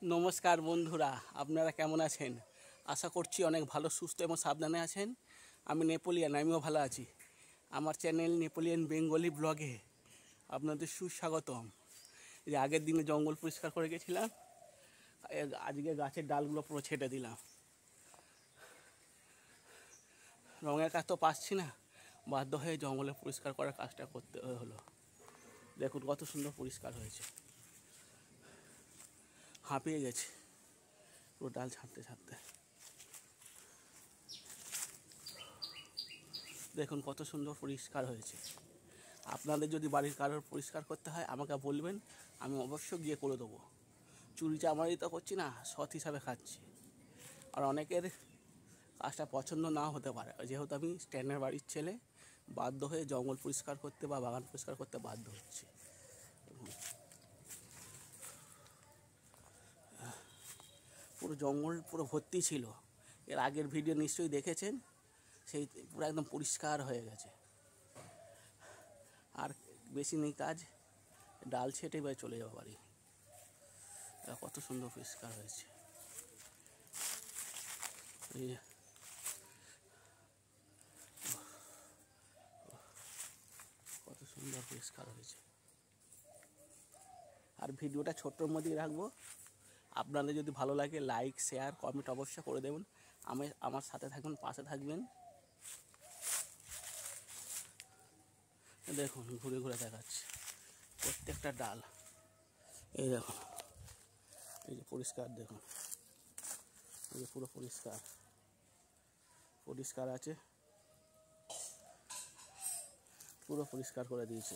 নমস্কার বন্ধুরা, আপনারা কেমন আছেন? আশা করছি অনেক ভালো, সুস্থ এবং সাবধানে আছেন। আমি নেপোলিয়ান, আমিও ভালো আছি। আমার চ্যানেল নেপোলিয়ান বেঙ্গলি ব্লগে আপনাদের সুস্বাগতম। যে আগের দিনে জঙ্গল পরিষ্কার করে গেছিলাম, আজকে গাছের ডালগুলো পুরো ছেটে দিলাম। রঙের কাজ তো পাচ্ছি না, বাধ্য হয়ে জঙ্গলে পরিষ্কার করার কাজটা করতে হলো। দেখুন কত সুন্দর পরিষ্কার হয়েছে, হাঁপিয়ে গেছে পুরো ডাল ছাড়তে ছাড়তে। দেখুন কত সুন্দর পরিষ্কার হয়েছে। আপনাদের যদি বাড়ির কারোর পরিষ্কার করতে হয় আমাকে বলবেন, আমি অবশ্যই গিয়ে করে দেবো। চুরি চামারি তো করছি না, সৎ হিসাবে খাচ্ছি। আর অনেকের কাজটা পছন্দ নাও হতে পারে, যেহেতু আমি স্ট্যান্ডার্ড বাড়ির ছেলে, বাধ্য হয়ে জঙ্গল পরিষ্কার করতে বা বাগান পরিষ্কার করতে বাধ্য হচ্ছে। পুরো জঙ্গল পুরো ভর্তি ছিল, এর আগের ভিডিও নিশ্চয়ই দেখেছেন। সেই পুরো একদম পরিষ্কার হয়ে গেছে। আর বেশি নেই কাজ, ডাল ছেটে বা চলে যাবো বাড়ি। কত সুন্দর পরিষ্কার হয়েছে। কত সুন্দর পরিষ্কার হয়েছে। আর ভিডিওটা ছোট্টর মধ্যেই রাখবো। আপনাদের যদি ভালো লাগে লাইক, শেয়ার, কমেন্ট অবশ্যই করে দেবেন। আমার সাথে থাকবেন, পাশে থাকবেন। দেখুন ঘুরে ঘুরে দেখাচ্ছি প্রত্যেকটা ডাল। এই দেখুন, এই যে পরিষ্কার, দেখুন এই যে পুরো পরিষ্কার পরিষ্কার আছে, পুরো পরিষ্কার করে দিয়েছে,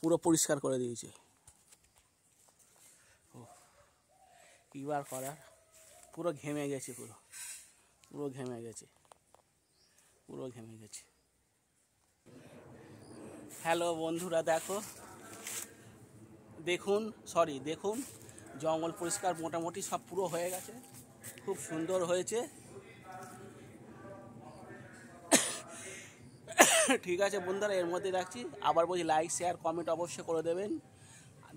পুরো পরিষ্কার করে দিয়েছে। ও কী বার করার, পুরো ঘেমে গেছে, পুরো পুরো ঘেমে গেছে, পুরো ঘেমে গেছে। হ্যালো বন্ধুরা, দেখুন জঙ্গল পরিষ্কার মোটামুটি সব পুরো হয়ে গেছে, খুব সুন্দর হয়েছে। ঠিক আছে বন্ধুরা, এর মধ্যে রাখছি। আবার বলছি, লাইক, শেয়ার, কমেন্ট অবশ্যই করে দেবেন।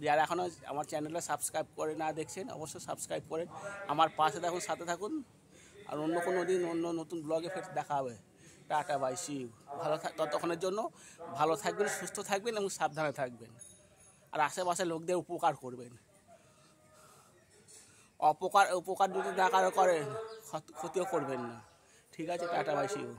যারা এখনও আমার চ্যানেলটা সাবস্ক্রাইব করে না দেখছেন, অবশ্যই সাবস্ক্রাইব করেন। আমার পাশে থাকুন, সাথে থাকুন। আর অন্য কোনো দিন অন্য নতুন ব্লগে ফের দেখা হবে। Tata, bye, see you. ততক্ষণের জন্য ভালো থাকবেন, সুস্থ থাকবেন এবং সাবধানে থাকবেন। আর আশেপাশে লোকদের উপকার করবেন। উপকার যদি না করেন, ক্ষতিও করবেন না। ঠিক আছে, টাটা, বাই, সি ইউ।